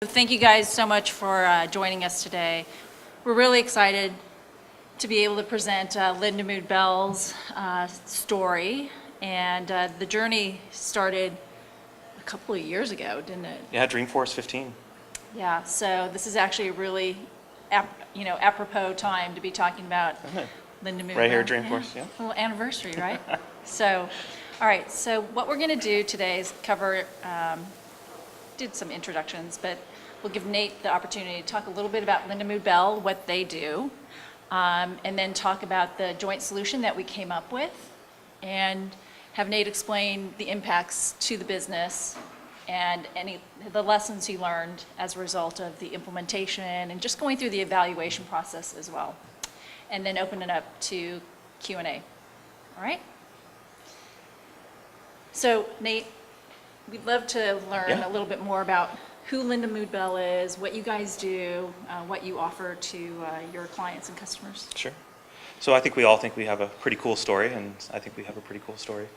Thank you guys so much for joining us today. We're really excited to be able to present Lindamood Bell's story, and the journey started a couple of years ago, didn't it? Yeah, Dreamforce 15. Yeah, so this is actually a really apropos time to be talking about Lindamood. Right here at Dreamforce, yeah. A little anniversary, right? So, all right, so what we're going to do today is cover did some introductions, but we'll give Nate the opportunity to talk a little bit about Lindamood Bell, what they do, and then talk about the joint solution that we came up with, and have Nate explain the impacts to the business and the lessons he learned as a result of the implementation and just going through the evaluation process as well, and then open it up to Q&A. All right? So Nate, we'd love to learn a little bit more about who Lindamood Bell is, what you guys do, what you offer to your clients and customers. Sure. So I think we all think we have a pretty cool story, and I think we have a pretty cool story.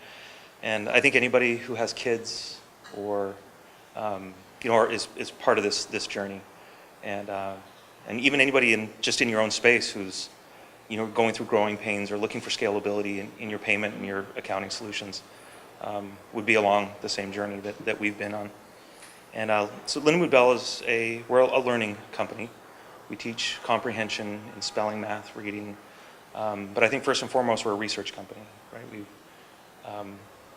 And I think anybody who has kids or or is part of this journey, and even anybody in your own space who's going through growing pains or looking for scalability in your payment and your accounting solutions, would be along the same journey that we've been on. And so Lindamood Bell we're a learning company. We teach comprehension in spelling, math, reading, but I think first and foremost we're a research company, right?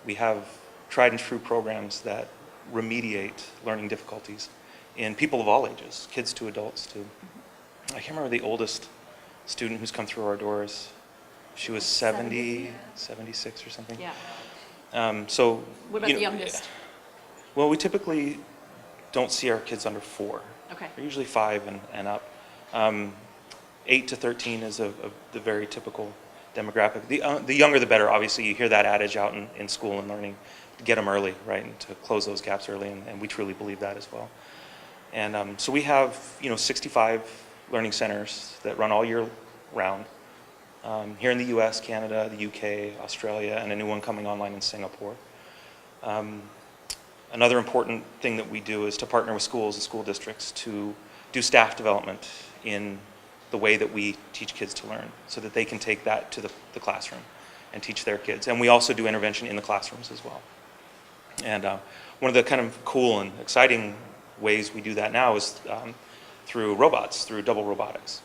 We have tried and true programs that remediate learning difficulties in people of all ages, kids to adults too. I can't remember the oldest student who's come through our doors. She was 70, 76 or something. Yeah. So what about the youngest? Well, we typically don't see our kids under 4. Okay. They're usually 5 and up. 8 to 13 is the very typical demographic. The younger the better. Obviously, you hear that adage out in school and learning, to get them early, right, and to close those gaps early, and we truly believe that as well. And so we have 65 learning centers that run all year round. Here in the US, Canada, the UK, Australia, and a new one coming online in Singapore. Another important thing that we do is to partner with schools and school districts to do staff development in the way that we teach kids to learn, so that they can take that to the classroom and teach their kids. And we also do intervention in the classrooms as well. And one of the kind of cool and exciting ways we do that now is through robots, through double robotics.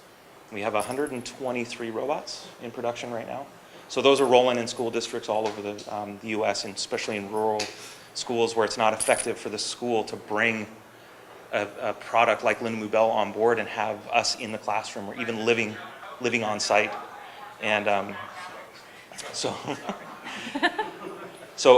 We have 123 robots in production right now. So those are rolling in school districts all over the US, and especially in rural schools where it's not effective for the school to bring a product like Lindamood Bell on board and have us in the classroom or even living on site. And so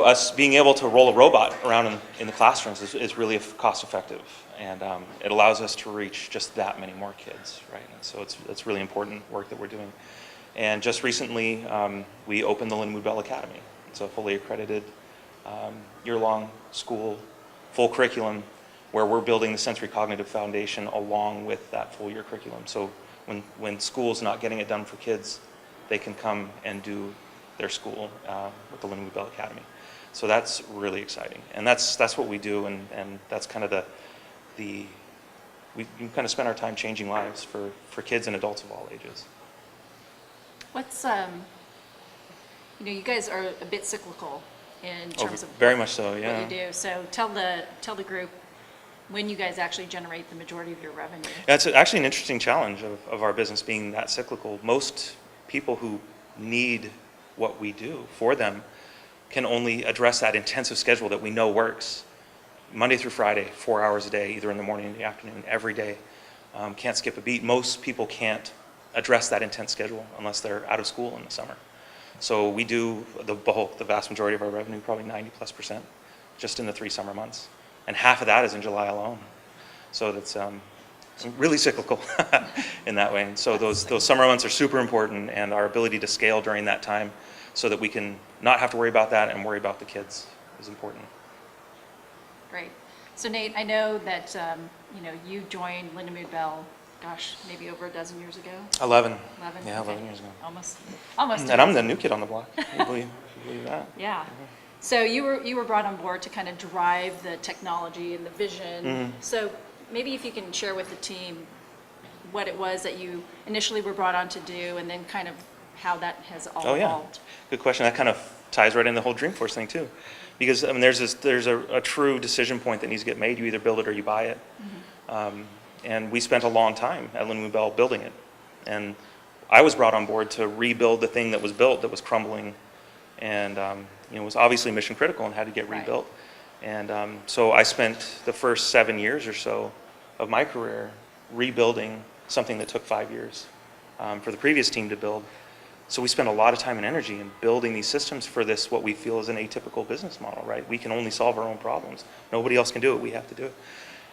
us being able to roll a robot around in the classrooms is really cost effective, and it allows us to reach just that many more kids, right? And so it's really important work that we're doing. And just recently, we opened the Lindamood Bell Academy. It's a fully accredited year-long school, full curriculum, where we're building the sensory cognitive foundation along with that full year curriculum. So when school's not getting it done for kids, they can come and do their school with the Lindamood Bell Academy. So that's really exciting, and that's what we do, and that's kind of we kind of spend our time changing lives for kids and adults of all ages. What's you guys are a bit cyclical in terms of very much so, yeah. What you do. So tell the group when you guys actually generate the majority of your revenue. That's actually an interesting challenge of our business being that cyclical. Most people who need what we do for them can only address that intensive schedule that we know works. Monday through Friday, 4 hours a day, either in the morning or in the afternoon, every day. Can't skip a beat. Most people can't address that intense schedule unless they're out of school in the summer. So we do the vast majority of our revenue, probably 90+%, just in the 3 summer months. And half of that is in July alone. So that's really cyclical in that way. And so those summer months are super important, and our ability to scale during that time so that we can not have to worry about that and worry about the kids is important. Great. So Nate, I know that you joined Lindamood Bell, gosh, maybe over a dozen years ago. 11. 11. Yeah, okay. 11 years ago. Almost. And I'm the new kid on the block. Can you believe that? Yeah. So you were brought on board to kind of drive the technology and the vision. Mm-hmm. So maybe if you can share with the team what it was that you initially were brought on to do, and then kind of how that has all Oh, yeah. evolved. Good question. That kind of ties right in the whole Dreamforce thing too. Because I mean, there's a true decision point that needs to get made. You either build it or you buy it. And we spent a long time at Lindamood Bell building it. And I was brought on board to rebuild the thing that was built that was crumbling and was obviously mission critical and had to get Right. rebuilt. And so I spent the first 7 years or so of my career rebuilding something that took 5 years for the previous team to build. So we spend a lot of time and energy in building these systems for this, what we feel is an atypical business model, right? We can only solve our own problems. Nobody else can do it. We have to do it.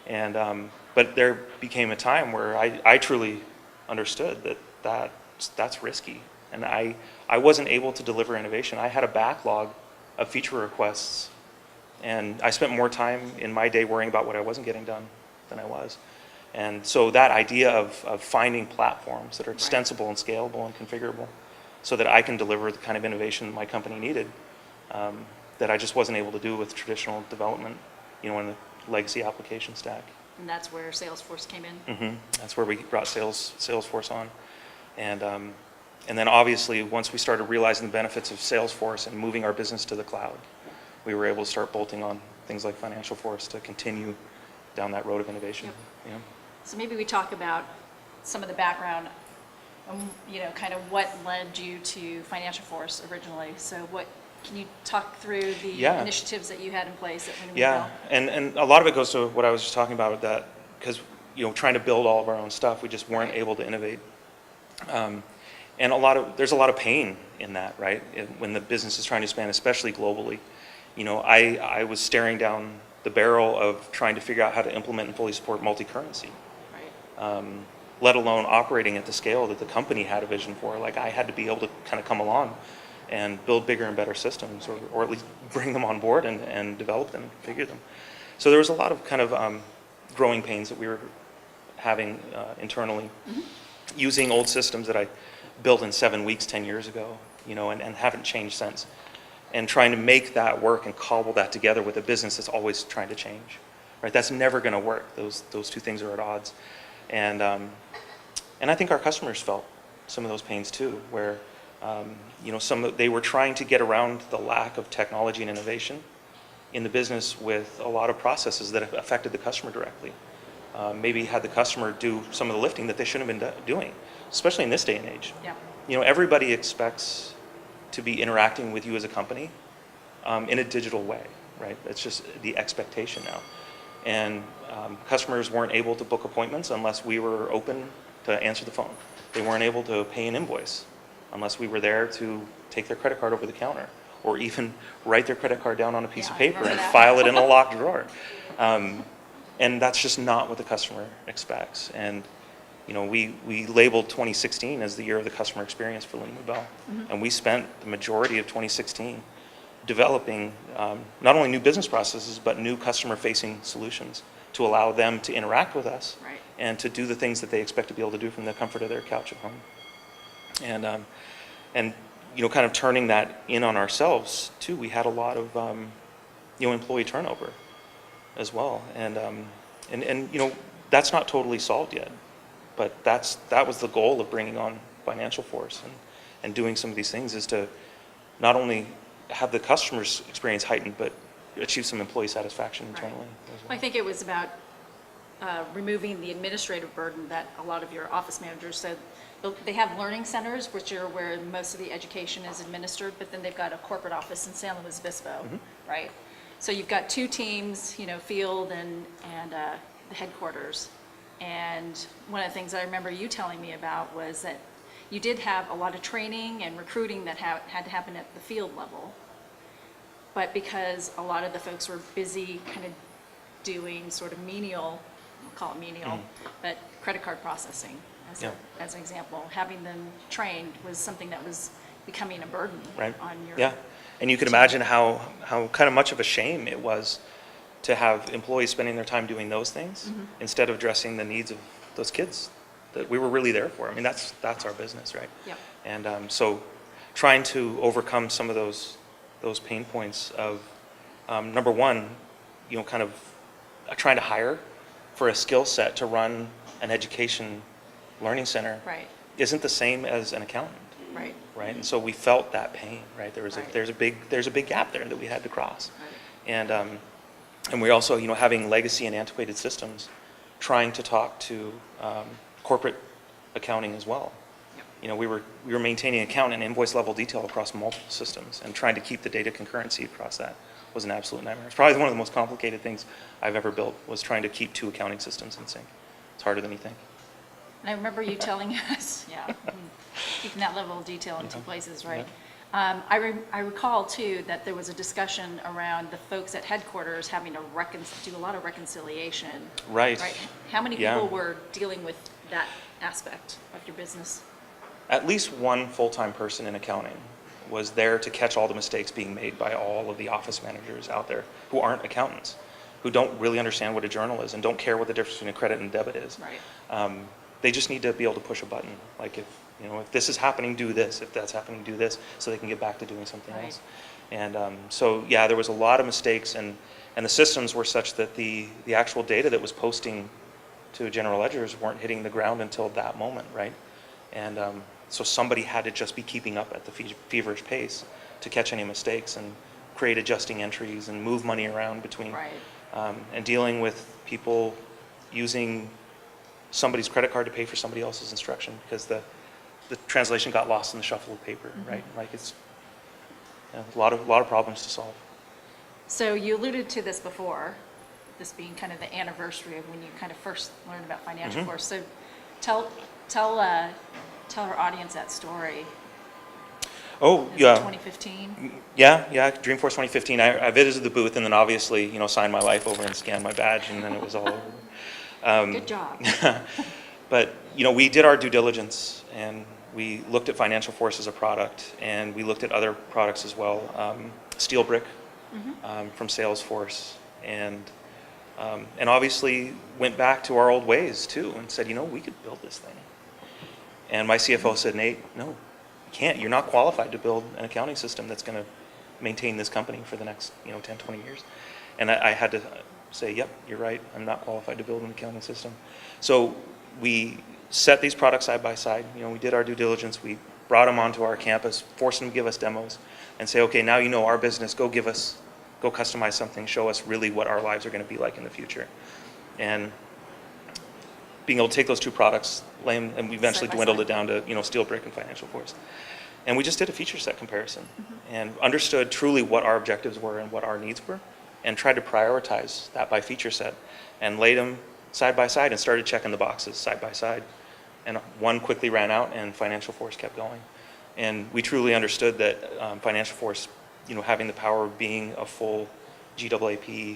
And but there became a time where I truly understood that's risky. And I wasn't able to deliver innovation. I had a backlog of feature requests. And I spent more time in my day worrying about what I wasn't getting done than I was. And so that idea of finding platforms that are extensible and scalable and configurable so that I can deliver the kind of innovation my company needed that I just wasn't able to do with traditional development, in the legacy application stack. And that's where Salesforce came in. That's where we brought Salesforce on. And then obviously once we started realizing the benefits of Salesforce and moving our business to the cloud, we were able to start bolting on things like FinancialForce to continue down that road of innovation. Yep. So maybe we talk about some of the background, kind of what led you to FinancialForce originally. So can you talk through the initiatives that you had in place at Lindamood Bell? And a lot of it goes to what I was just talking about, that because trying to build all of our own stuff, we just weren't able to innovate. And there's a lot of pain in that, right? When the business is trying to expand, especially globally. I was staring down the barrel of trying to figure out how to implement and fully support multi-currency. Right. Let alone operating at the scale that the company had a vision for. Like, I had to be able to kind of come along and build bigger and better systems, or at least bring them on board and develop them, figure them. So there was a lot of kind of growing pains that we were having internally, using old systems that I built in 7 weeks 10 years ago, and haven't changed since. And trying to make that work and cobble that together with a business that's always trying to change, right? That's never going to work. Those two things are at odds. And I think our customers felt some of those pains too, where they were trying to get around the lack of technology and innovation in the business with a lot of processes that affected the customer directly. Maybe had the customer do some of the lifting that they shouldn't have been doing, especially in this day and age. Yeah. Everybody expects to be interacting with you as a company in a digital way, right? That's just the expectation now. And customers weren't able to book appointments unless we were open to answer the phone. They weren't able to pay an invoice unless we were there to take their credit card over the counter, or even write their credit card down on a piece of paper and file it in a locked drawer. And that's just not what the customer expects. And we labeled 2016 as the year of the customer experience for Lindamood Bell. And we spent the majority of 2016 developing not only new business processes, but new customer-facing solutions to allow them to interact with us and to do the things that they expect to be able to do from the comfort of their couch at home. And kind of turning that in on ourselves too. We had a lot of employee turnover as well, and that's not totally solved yet. But that was the goal of bringing on FinancialForce and doing some of these things, is to not only have the customer's experience heightened, but achieve some employee satisfaction internally as well. I think it was about removing the administrative burden that a lot of your office managers said. They have learning centers, which are where most of the education is administered, but then they've got a corporate office in San Luis Obispo, right? So you've got two teams, field and the headquarters. And one of the things I remember you telling me about was that you did have a lot of training and recruiting that had to happen at the field level. But because a lot of the folks were busy kind of doing sort of menial, we'll call it menial, but credit card processing as an example, having them trained was something that was becoming a burden on your... Yeah, and you can imagine how kind of much of a shame it was to have employees spending their time doing those things instead of addressing the needs of those kids that we were really there for. I mean, that's our business, right? Yep. And so trying to overcome some of those pain points of, number one, kind of trying to hire for a skill set to run an education learning center Right, isn't the same as an accountant, right, right? And so we felt that pain, right? Right. There's a big gap there that we had to cross. right. And we also, having legacy and antiquated systems, trying to talk to corporate accounting as well. Yep. We were maintaining account and invoice level detail across multiple systems, and trying to keep the data concurrency across that was an absolute nightmare. It's probably one of the most complicated things I've ever built, was trying to keep two accounting systems in sync. It's harder than you think. And I remember you telling us, keeping that level of detail in two places, right? I recall too that there was a discussion around the folks at headquarters having to do a lot of reconciliation. Right. How many Yeah. people were dealing with that aspect of your business? At least one full-time person in accounting was there to catch all the mistakes being made by all of the office managers out there who aren't accountants, who don't really understand what a journal is and don't care what the difference between a credit and debit is. Right. They just need to be able to push a button. Like if this is happening, do this. If that's happening, do this, so they can get back to doing something Right. else. And so yeah, there was a lot of mistakes, and the systems were such that the actual data that was posting to general ledgers weren't hitting the ground until that moment, right? And so somebody had to just be keeping up at the feverish pace to catch any mistakes and create adjusting entries and move money around between, Right. and dealing with people using somebody's credit card to pay for somebody else's instruction because the translation got lost in the shuffle of paper, right? Like it's a lot of problems to solve. So you alluded to this before, this being kind of the anniversary of when you kind of first learned about FinancialForce. So tell our audience that story. Oh, Is it yeah. 2015? Yeah, Dreamforce 2015. I visited the booth and then obviously, signed my life over and scanned my badge, and then it was all over. Good job. But, we did our due diligence, and we looked at FinancialForce as a product, and we looked at other products as well. Steelbrick from Salesforce, and obviously went back to our old ways too and said, we could build this thing. And my CFO said, Nate, no, you can't. You're not qualified to build an accounting system that's going to maintain this company for the next 10, 20 years. And I had to say, yep, you're right. I'm not qualified to build an accounting system. So we set these products side by side. We did our due diligence. We brought them onto our campus, forced them to give us demos, and say, okay, now you know our business. Go customize something. Show us really what our lives are going to be like in the future. And being able to take those two products, and we eventually Side by dwindled side. it down to Steelbrick and FinancialForce. And we just did a feature set comparison and understood truly what our objectives were and what our needs were, and tried to prioritize that by feature set and laid them side by side and started checking the boxes side by side. And one quickly ran out and FinancialForce kept going. And we truly understood that FinancialForce, having the power of being a full GAAP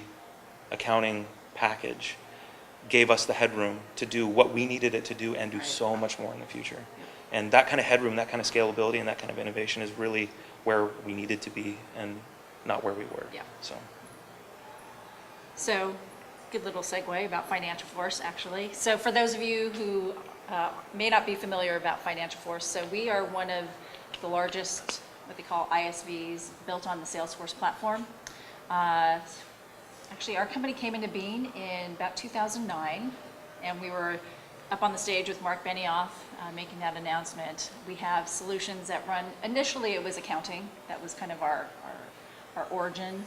accounting package, gave us the headroom to do what we needed it to do and do Right. so much more in the future. And that kind of headroom, that kind of scalability, and that kind of innovation is really where we needed to be and not where we were. Yeah. So, Good little segue about FinancialForce, actually. So for those of you who may not be familiar about FinancialForce, so we are one of the largest, what they call ISVs, built on the Salesforce platform. Actually, our company came into being in about 2009, and we were up on the stage with Mark Benioff making that announcement. We have solutions that run, initially it was accounting, that was kind of our origin,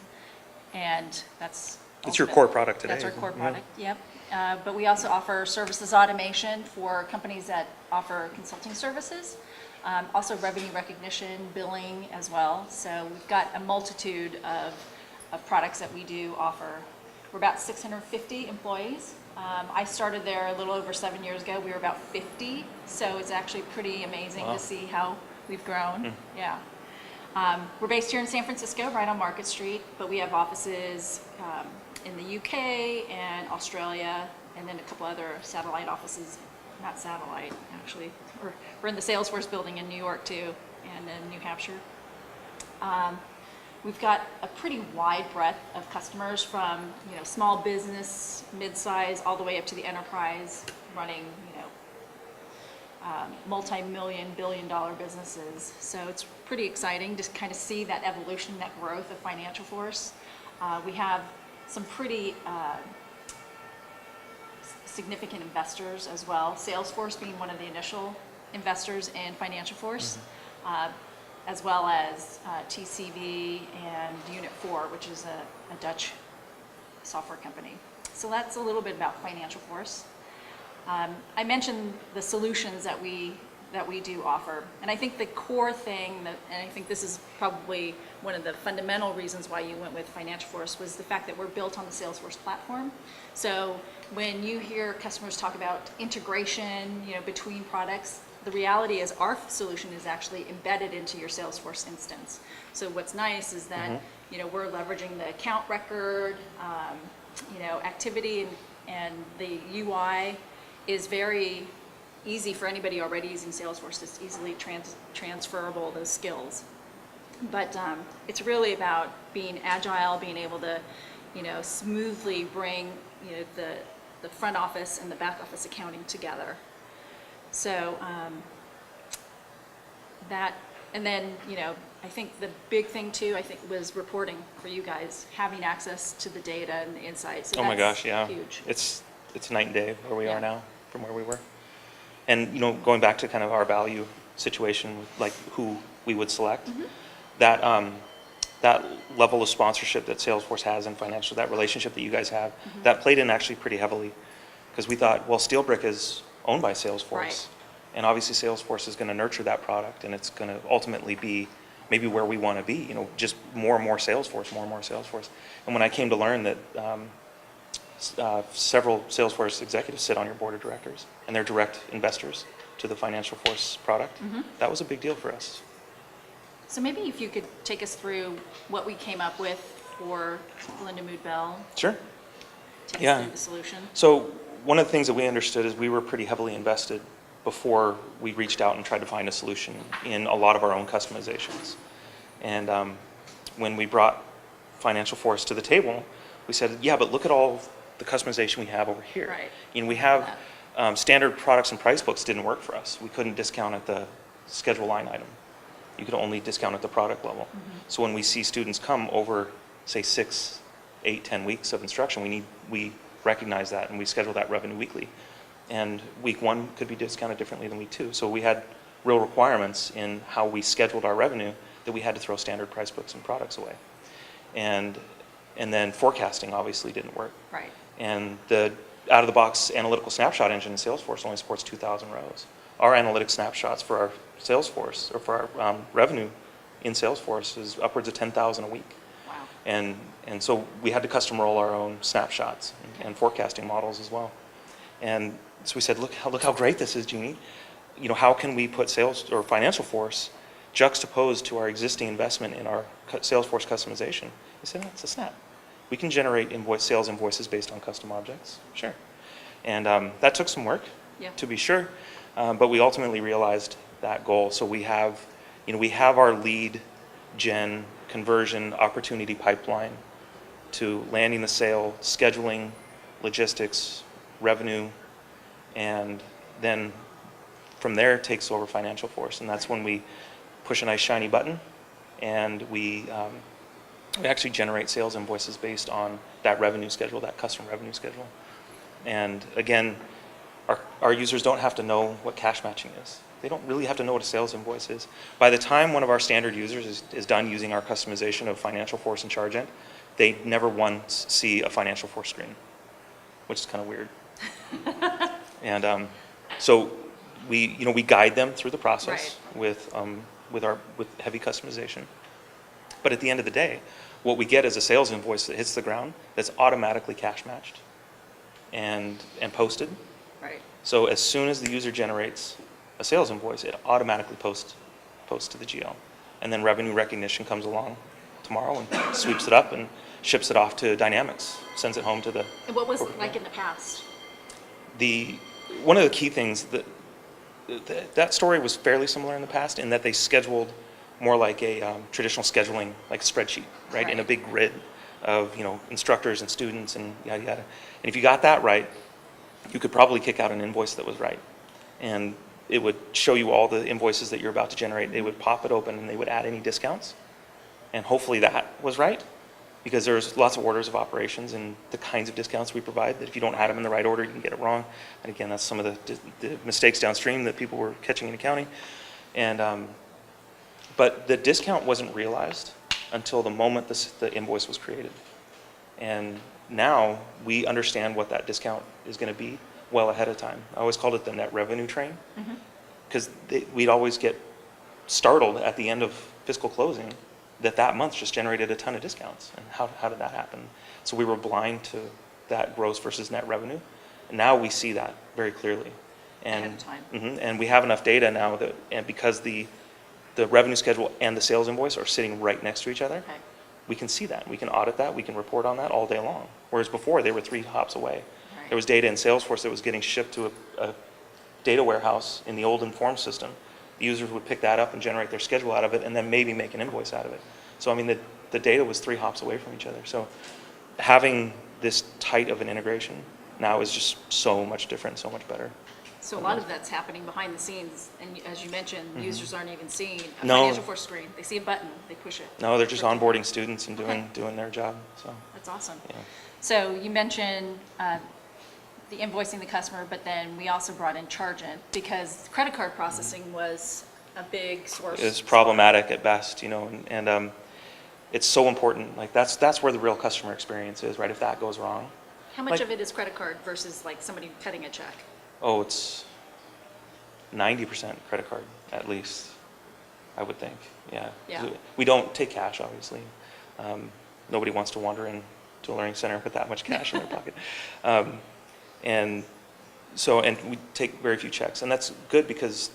and that's it's your ultimate- core product today. That's our isn't core it? product, yep. But we also offer services automation for companies that offer consulting services, also revenue recognition, billing as well. So we've got a multitude of products that we do offer. We're about 650 employees. I started there a little over 7 years ago. We were about 50, so it's actually pretty amazing Wow. to see how we've grown. Hmm. Yeah. We're based here in San Francisco, right on Market Street, but we have offices in the UK and Australia, and then a couple other satellite offices. Not satellite, actually. We're in the Salesforce building in New York too, and in New Hampshire. We've got a pretty wide breadth of customers from small business, mid-size, all the way up to the enterprise, running multi-million, billion-dollar businesses. So it's pretty exciting to kind of see that evolution, that growth of FinancialForce. We have some pretty significant investors as well, Salesforce being one of the initial investors in FinancialForce, as well as TCV and Unit 4, which is a Dutch software company. So that's a little bit about FinancialForce. I mentioned the solutions that we do offer, and I think the core thing, and I think this is probably one of the fundamental reasons why you went with FinancialForce, was the fact that we're built on the Salesforce platform. So when you hear customers talk about integration, between products, the reality is our solution is actually embedded into your Salesforce instance. So what's nice is that we're leveraging the account record, activity, and the UI is very easy for anybody already using Salesforce. It's easily transferable, those skills. But it's really about being agile, being able to smoothly bring the front office and the back office accounting together. So that, and then, I think the big thing too, was reporting for you guys, having access to the data and the insights. So oh my gosh, yeah. Huge. It's night and day where we are now from where we were. And, going back to kind of our value situation, like who we would select, that level of sponsorship that Salesforce has in financial, that relationship that you guys have, that played in actually pretty heavily. Because we thought, well, SteelBrick is owned by Salesforce. Right. And obviously Salesforce is going to nurture that product, and it's going to ultimately be maybe where we want to be, just more and more Salesforce, more and more Salesforce. And when I came to learn that several Salesforce executives sit on your board of directors, and they're direct investors to the FinancialForce product, that was a big deal for us. So maybe if you could take us through what we came up with for Lindamood Bell. Sure. Take us through the solution. So one of the things that we understood is we were pretty heavily invested before we reached out and tried to find a solution in a lot of our own customizations. And when we brought FinancialForce to the table, we said, yeah, but look at all the customization we have over here. Right. We have standard products and price books didn't work for us. We couldn't discount at the schedule line item. You could only discount at the product level. So when we see students come over, say 6, 8, 10 weeks of instruction, we recognize that, and we schedule that revenue weekly. And week 1 could be discounted differently than week 2. So we had real requirements in how we scheduled our revenue that we had to throw standard price books and products away. And then forecasting obviously didn't work. Right. And the out-of-the-box analytical snapshot engine in Salesforce only supports 2,000 rows. Our analytic snapshots for our Salesforce, or for our revenue in Salesforce, is upwards of 10,000 a week. Wow. And so we had to custom roll our own snapshots and forecasting models as well. And so we said, look how great this is, Jeannie. How can we put FinancialForce juxtaposed to our existing investment in our Salesforce customization? We said, it's a snap. We can generate sales invoices based on custom objects. Sure. And that took some work, to be sure. But we ultimately realized that goal. So we have our lead gen conversion opportunity pipeline to landing the sale, scheduling, logistics, revenue, and then from there it takes over FinancialForce. And that's when we push a nice shiny button, and we actually generate sales invoices based on that revenue schedule, that custom revenue schedule. And again, our users don't have to know what cash matching is. They don't really have to know what a sales invoice is. By the time one of our standard users is done using our customization of FinancialForce and Chargent, they never once see a FinancialForce screen, which is kind of weird. And so we guide them through the process with heavy customization. But at the end of the day, what we get is a sales invoice that hits the ground that's automatically cash matched and posted. Right. So as soon as the user generates a sales invoice, it automatically posts to the GL. And then revenue recognition comes along tomorrow and sweeps it up and ships it off to Dynamics, sends it home to the... And what was it like in the past? One of the key things, that story was fairly similar in the past in that they scheduled more like a traditional scheduling, like a spreadsheet, right? In a big grid of instructors and students and yada yada. And if you got that right, you could probably kick out an invoice that was right. And it would show you all the invoices that you're about to generate. They would pop it open and they would add any discounts. And hopefully that was right. because there's lots of orders of operations and the kinds of discounts we provide that if you don't add them in the right order, you can get it wrong. And again, that's some of the mistakes downstream that people were catching in accounting. And but the discount wasn't realized until the moment the invoice was created. And now we understand what that discount is going to be well ahead of time. I always called it the net revenue train, because we'd always get startled at the end of fiscal closing that month just generated a ton of discounts. And how did that happen? So we were blind to that gross versus net revenue. And now we see that very clearly. And, Ahead of time. And we have enough data now that, and because the revenue schedule and the sales invoice are sitting right next to each other, Okay. we can see that. We can audit that. We can report on that all day long. Whereas before, they were 3 hops away. Right. There was data in Salesforce that was getting shipped to a data warehouse in the old Inform system. The users would pick that up and generate their schedule out of it and then maybe make an invoice out of it. So, I mean, the data was 3 hops away from each other. So having this tight of an integration now is just so much different, so much better. So a lot of that's happening behind the scenes, and as you mentioned, users aren't even seeing a No. FinancialForce screen. They see a button, they push it. No, they're just Click. onboarding students and Okay. doing their job. So, That's awesome. yeah. So you mentioned the invoicing the customer, but then we also brought in Chargent because credit card processing was a big source. It's problematic at best, and it's so important. Like that's where the real customer experience is, right? If that goes wrong, How much like- of it is credit card versus like somebody cutting a check? oh, it's 90% credit card at least, I would think. Yeah. Yeah. We don't take cash, obviously. Nobody wants to wander into a learning center with that much cash in their pocket. And we take very few checks, and that's good because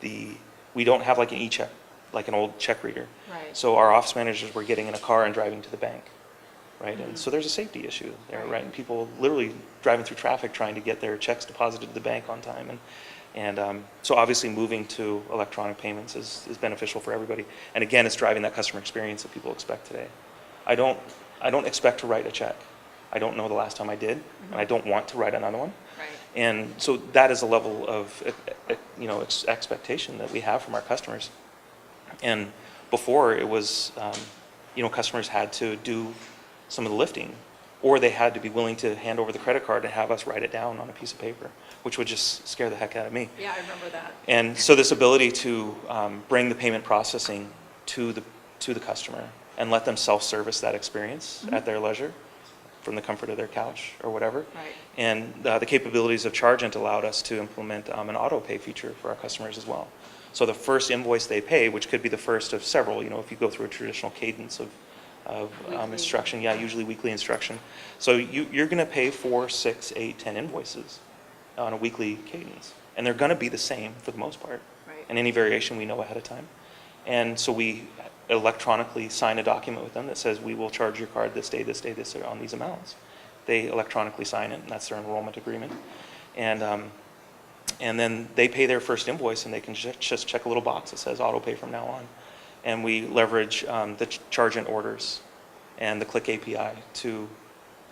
we don't have like an e-check, like an old check reader. Right. So our office managers were getting in a car and driving to the bank, right? And so there's a safety issue there, right? And people literally driving through traffic trying to get their checks deposited to the bank on time. And so obviously moving to electronic payments is beneficial for everybody. And again, it's driving that customer experience that people expect today. I don't expect to write a check. I don't know the last time I did, and I don't want to write another one. Right. And so that is a level of expectation that we have from our customers. And before it was, customers had to do some of the lifting, or they had to be willing to hand over the credit card and have us write it down on a piece of paper, which would just scare the heck out of me. Yeah, I remember that. And so this ability to bring the payment processing to the customer and let them self-service that experience at their leisure from the comfort of their couch or whatever. Right. And the capabilities of Chargent allowed us to implement an auto pay feature for our customers as well. So the first invoice they pay, which could be the first of several, if you go through a traditional cadence of instruction, usually weekly instruction. So you're going to pay 4, 6, 8, 10 invoices on a weekly cadence. And they're going to be the same for the most part. Right. And any variation we know ahead of time. And so we electronically sign a document with them that says we will charge your card this day, on these amounts. They electronically sign it, and that's their enrollment agreement. And then they pay their first invoice, and they can just check a little box that says auto pay from now on. And we leverage the Chargent orders and the Click API to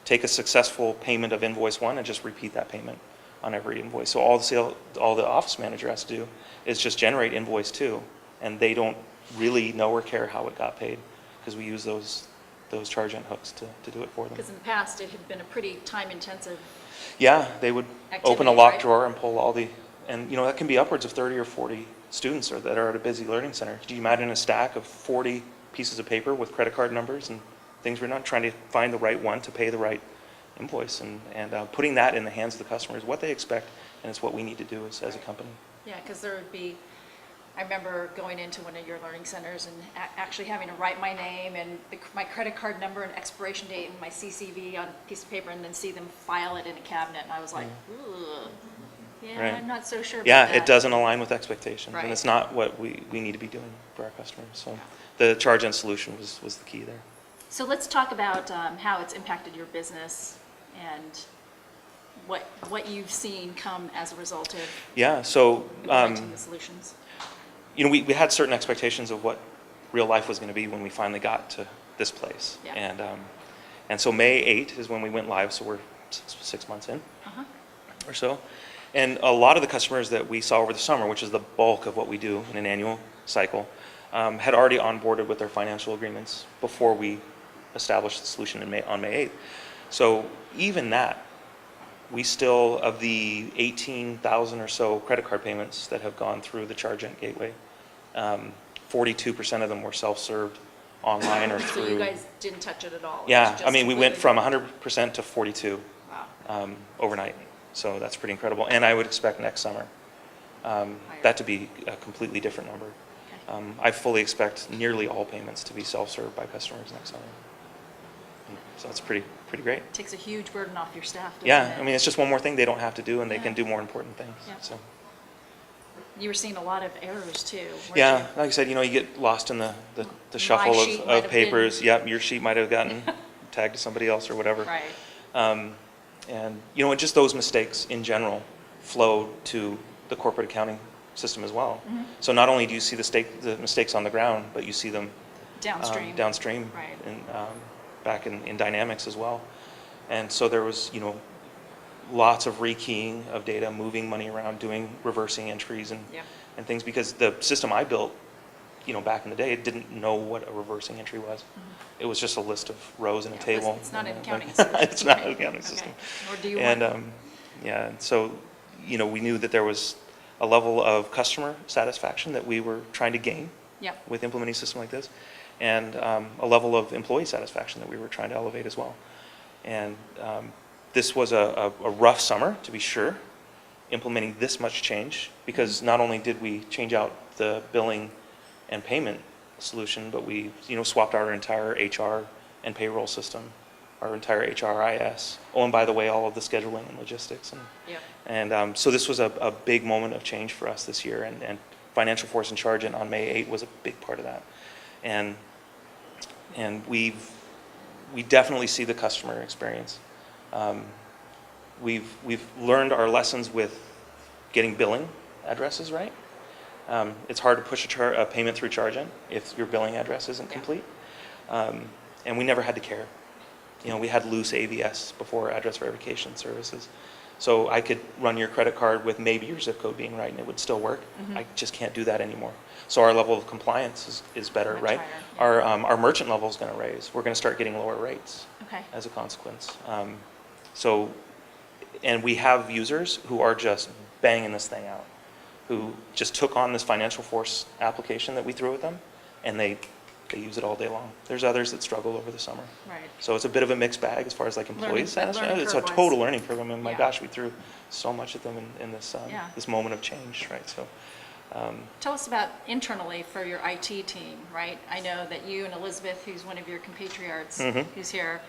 take a successful payment of invoice 1 and just repeat that payment on every invoice. So all the office manager has to do is just generate invoice 2, and they don't really know or care how it got paid because we use those Chargent hooks to do it for them. Because in the past, it had been a pretty time-intensive. Yeah, they would Activity, open a locked right? drawer and pull and that can be upwards of 30 or 40 students that are at a busy learning center. Do you imagine a stack of 40 pieces of paper with credit card numbers and things? We're not trying to find the right one to pay the right invoice, and putting that in the hands of the customer is what they expect, and it's what we need to do as a company. Yeah, because there would be, I remember going into one of your learning centers and actually having to write my name and my credit card number and expiration date and my CCV on a piece of paper and then see them file it in a cabinet. And I was like, ugh, yeah, Right. I'm not so sure about Yeah, that. it doesn't align with expectations, Right. and it's not what we need to be doing for our customers. So the Chargent solution was the key there. So let's talk about how it's impacted your business and what you've seen come as a result of Yeah, so implementing the solutions. we had certain expectations of what real life was going to be when we finally got to this place. Yeah. And so May 8 is when we went live, so we're 6 months in or so. And a lot of the customers that we saw over the summer, which is the bulk of what we do in an annual cycle, had already onboarded with their financial agreements before we established the solution on May 8th. So even that, we still, of the 18,000 or so credit card payments that have gone through the Chargent gateway, 42% of them were self-served online or So through. you guys didn't touch it at all? It was Yeah, just I mean, we went completely- from 100% to 42 Wow. overnight. So that's pretty incredible. And I would expect next summer that to be a completely different number. Okay. I fully expect nearly all payments to be self-served by customers next summer. So that's pretty great. Takes a huge burden off your staff, doesn't Yeah, it? I mean, it's just one more thing they don't have to do, and they Yeah. can do more important things. Yeah. So, You were seeing a lot of errors too, weren't yeah, you? like I said, you get lost in the shuffle sheet might of have papers. been- Yep, your sheet might have gotten tagged to somebody else or whatever. Right. And just those mistakes in general flow to the corporate accounting system as well. Mm-hmm. So not only do you see the mistakes on the ground, but you see them Downstream. downstream Right. and back in Dynamics as well. And so there was, lots of rekeying of data, moving money around, doing reversing entries and Yep. and things, because the system I built, back in the day, it didn't know what a reversing entry was. It was just a list of rows in a Yeah, table. It's not an And, accounting like, system. It's not an Right. accounting Okay. system. Nor do you And, want. yeah, and so, we knew that there was a level of customer satisfaction that we were trying to gain Yep. with implementing a system like this, and a level of employee satisfaction that we were trying to elevate as well. And this was a rough summer, to be sure, implementing this much change, because not only did we change out the billing and payment solution, but we swapped out our entire HR and payroll system, our entire HRIS. Oh, and by the way, all of the scheduling and logistics. Yep. And so this was a big moment of change for us this year, and FinancialForce and Chargent on May 8 was a big part of that. And we definitely see the customer experience. We've learned our lessons with getting billing addresses right. It's hard to push a payment through Chargent if your billing address isn't complete. And we never had to care. We had loose AVS before address verification services. So I could run your credit card with maybe your zip code being right and it would still work. I just can't do that anymore. So our level of compliance is better, Much right? higher, Our merchant level is going to raise. We're going to start getting lower rates Okay. as a consequence. And we have users who are just banging this thing out, who just took on this FinancialForce application that we threw at them, and they use it all day long. There's others that struggle over the summer. Right. So it's a bit of a mixed bag as far as like employee Learning satisfaction. It's a curve-wise. total learning curve. I mean, my Yeah. gosh, we threw so much at them in this Yeah. this moment of change, right? So Tell us about internally for your IT team, right? I know that you and Elizabeth, who's one of your compatriots, who's here,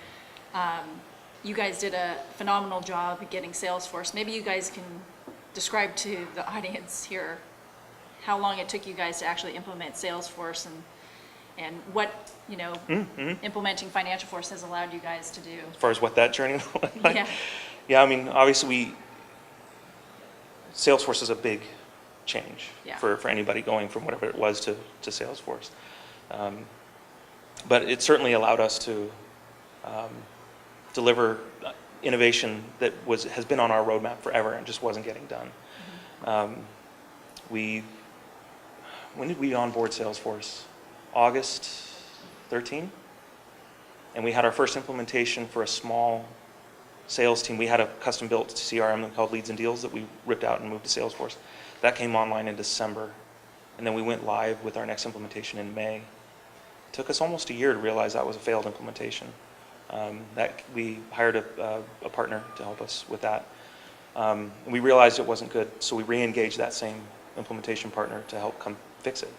you guys did a phenomenal job at getting Salesforce. Maybe you guys can describe to the audience here how long it took you guys to actually implement Salesforce and what, implementing FinancialForce has allowed you guys to do. as far as what that journey looked like, Yeah. yeah, I mean, obviously, Salesforce is a big change Yeah. for anybody going from whatever it was to Salesforce. But it certainly allowed us to deliver innovation that has been on our roadmap forever and just wasn't getting done. When did we onboard Salesforce? August 13? And we had our first implementation for a small sales team. We had a custom-built CRM called Leads and Deals that we ripped out and moved to Salesforce. That came online in December. And then we went live with our next implementation in May. It took us almost a year to realize that was a failed implementation. That we hired a partner to help us with that. And we realized it wasn't good, so we re-engaged that same implementation partner to help come fix it.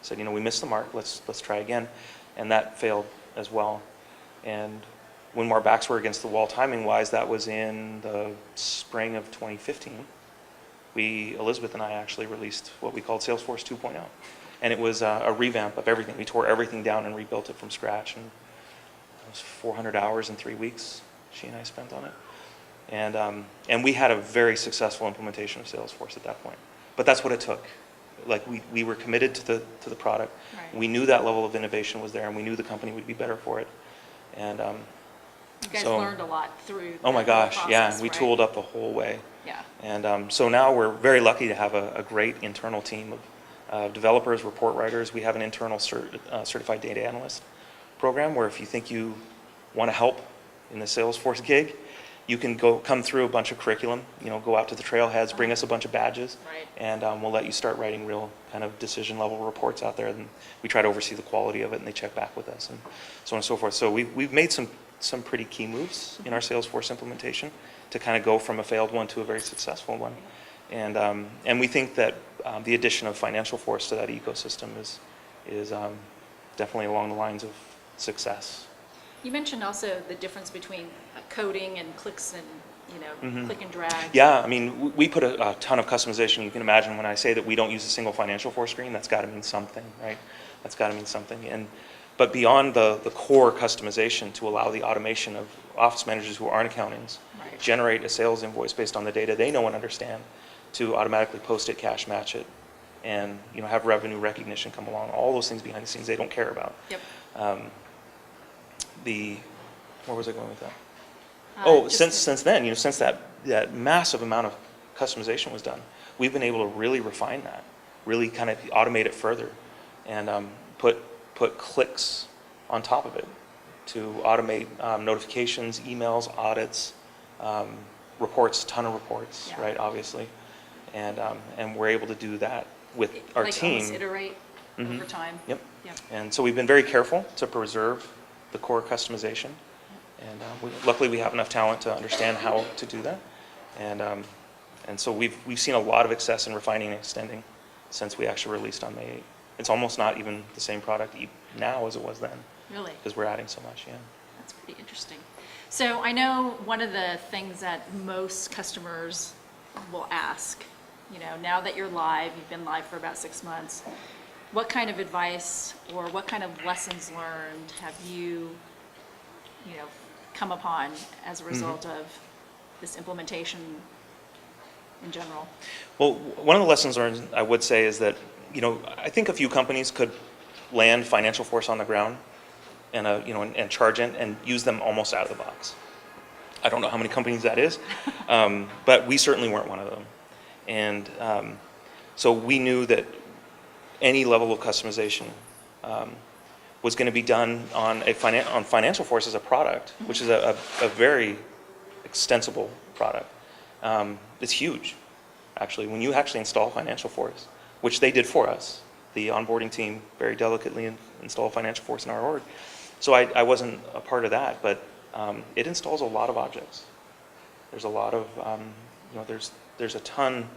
Said, we missed the mark, let's try again. And that failed as well. And when our backs were against the wall timing-wise, that was in the spring of 2015. Elizabeth and I actually released what we called Salesforce 2.0. And it was a revamp of everything. We tore everything down and rebuilt it from scratch. And it was 400 hours in 3 weeks she and I spent on it. And we had a very successful implementation of Salesforce at that point. But that's what it took. Like we were committed to the product. Right. We knew that level of innovation was there, and we knew the company would be better for it. And You guys so- learned a lot through oh my that whole gosh, yeah, process, we right? tooled up the whole way. Yeah. And so now we're very lucky to have a great internal team of developers, report writers. We have an internal certified data analyst program where if you think you want to help in the Salesforce gig, you can come through a bunch of curriculum, go out to the trailheads, bring us a bunch of badges, Right. and we'll let you start writing real kind of decision level reports out there. And we try to oversee the quality of it, and they check back with us, and so on and so forth. So we've made some pretty key moves in our Salesforce implementation to kind of go from a failed one to a very successful one. And we think that the addition of FinancialForce to that ecosystem is definitely along the lines of success. You mentioned also the difference between coding and clicks and, click and drag. Yeah, I mean, we put a ton of customization. You can imagine when I say that we don't use a single FinancialForce screen, that's got to mean something, right? That's got to mean something. But beyond the core customization to allow the automation of office managers who aren't accountants, Right. generate a sales invoice based on the data they know and understand, to automatically post it, cash match it, and have revenue recognition come along. All those things behind the scenes they don't care about. Yep. Where was I going with that? Just Since then, since that massive amount of customization was done, we've been able to really refine that, really kind of automate it further, and put clicks on top of it to automate notifications, emails, audits, reports, ton of reports, Yeah. right? Obviously, and we're able to do that with our like team. almost iterate over time. Yep. Yep. And so we've been very careful to preserve the core customization. And luckily we have enough talent to understand how to do that. And so we've seen a lot of success in refining and extending since we actually released on May 8th. It's almost not even the same product now as it was then, Really? because we're adding so much, yeah. That's pretty interesting. So I know one of the things that most customers will ask, now that you're live, you've been live for about 6 months, what kind of advice or what kind of lessons learned have you, come upon as a result of this implementation in general? Well, one of the lessons learned, I would say, is that, I think a few companies could land FinancialForce on the ground and Chargent and use them almost out of the box. I don't know how many companies that is, but we certainly weren't one of them. And so we knew that any level of customization was going to be done on FinancialForce as a product, which is a very extensible product. It's huge, actually. When you actually install FinancialForce, which they did for us, the onboarding team very delicately installed FinancialForce in our org. So I wasn't a part of that, but it installs a lot of objects. There's a lot of, there's a ton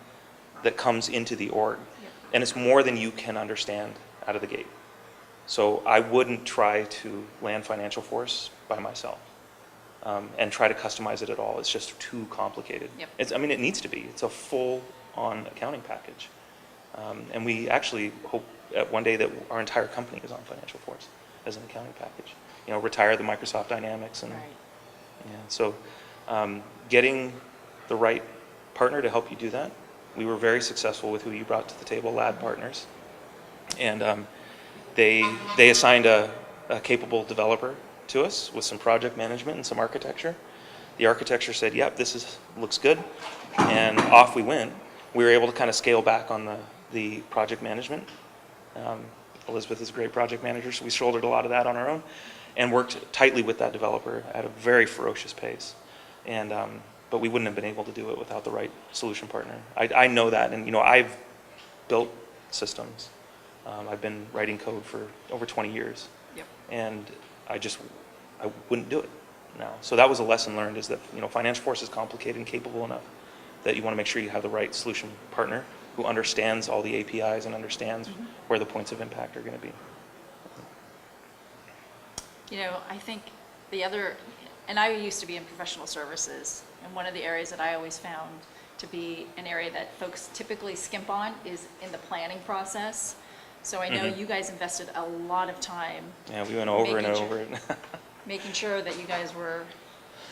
that comes into the org, and it's more than you can understand out of the gate. So I wouldn't try to land FinancialForce by myself and try to customize it at all. It's just too complicated. Yep. It needs to be. It's a full-on accounting package. And we actually hope at one day that our entire company is on FinancialForce as an accounting package. Retire the Microsoft Dynamics. And Right. yeah, so getting the right partner to help you do that. We were very successful with who you brought to the table, Lad Partners. And they assigned a capable developer to us with some project management and some architecture. The architecture said, yep, looks good, and off we went. We were able to kind of scale back on the project management. Elizabeth is a great project manager, so we shouldered a lot of that on our own and worked tightly with that developer at a very ferocious pace. But we wouldn't have been able to do it without the right solution partner. I know that, and I've built systems. I've been writing code for over 20 years. Yep. And I wouldn't do it now. So that was a lesson learned, is that FinancialForce is complicated and capable enough that you want to make sure you have the right solution partner who understands all the APIs and understands where the points of impact are going to be. I think and I used to be in professional services, and one of the areas that I always found to be an area that folks typically skimp on is in the planning process. So I know you guys invested a lot of time. Yeah, we went over and making over it. Making sure that you guys were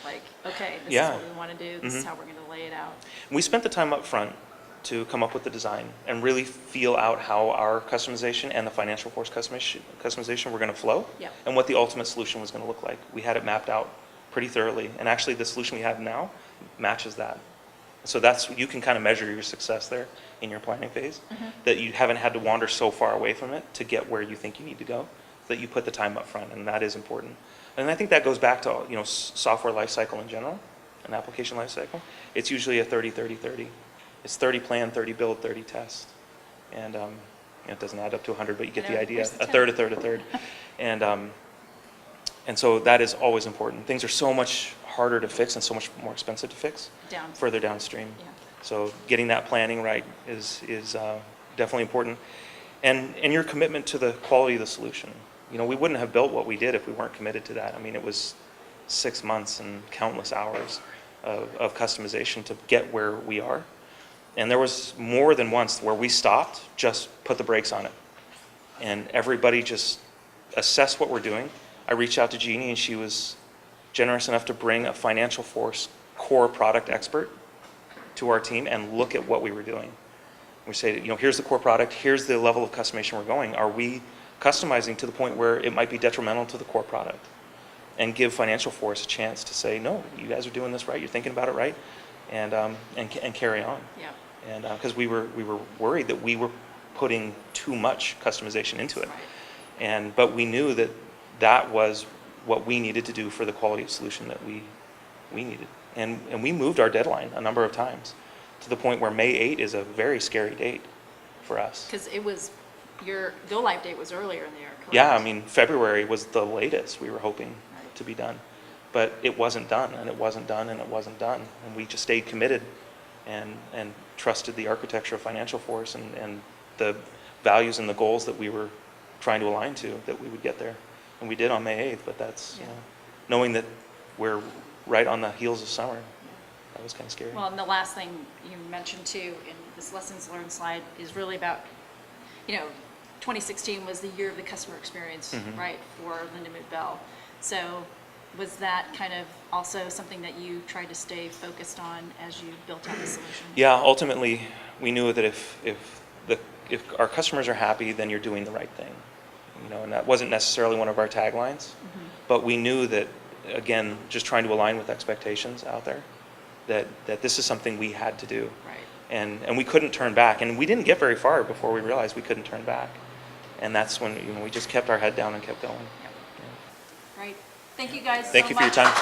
like, okay, this Yeah. is what we want to do, this is how we're going to lay it out. We spent the time up front to come up with the design and really feel out how our customization and the FinancialForce customization were going to flow, Yep. and what the ultimate solution was going to look like. We had it mapped out pretty thoroughly, and actually the solution we have now matches that. So you can kind of measure your success there in your planning phase, that you haven't had to wander so far away from it to get where you think you need to go. that you put the time up front, and that is important. And I think that goes back to, software life cycle in general, an application life cycle. It's usually a 30-30-30. It's 30 plan, 30 build, 30 test. And it doesn't add up to 100, but you get the idea. Where's the A third, a third, a third. And so that is always important. Things are so much harder to fix and so much more expensive to fix further downstream. Yeah. So getting that planning right is definitely important. And your commitment to the quality of the solution. We wouldn't have built what we did if we weren't committed to that. I mean, it was 6 months and countless hours of customization to get where we are. And there was more than once where we stopped, just put the brakes on it. And everybody just assessed what we're doing. I reached out to Jeannie, and she was generous enough to bring a FinancialForce core product expert to our team and look at what we were doing. We say, here's the core product, here's the level of customization we're going. Are we customizing to the point where it might be detrimental to the core product? And give FinancialForce a chance to say, no, you guys are doing this right, you're thinking about it right, and carry on. Yeah. And because we were worried that we were putting too much customization into it. Right. But we knew that was what we needed to do for the quality of solution that we needed. And we moved our deadline a number of times to the point where May 8 is a very scary date for us. Because your go-live date was earlier in the year, correct? Yeah, I mean, February was the latest we were hoping to be done. But it wasn't done, and it wasn't done, and it wasn't done. And we just stayed committed and trusted the architecture of FinancialForce and the values and the goals that we were trying to align to, that we would get there. And we did on May 8th, but that's, knowing that we're right on the heels of summer, that was kind of scary. Well, and the last thing you mentioned too in this lessons learned slide is really about, 2016 was the year of the customer experience, right, for Lindamood Bell. So was that kind of also something that you tried to stay focused on as you built out the solution? Yeah, ultimately, we knew that if our customers are happy, then you're doing the right thing. And that wasn't necessarily one of our taglines, but we knew that, again, just trying to align with expectations out there, that this is something we had to do. Right. And we couldn't turn back. And we didn't get very far before we realized we couldn't turn back. And that's when we just kept our head down and kept going. Yep. Right. Thank you guys so much. Thank you for your time.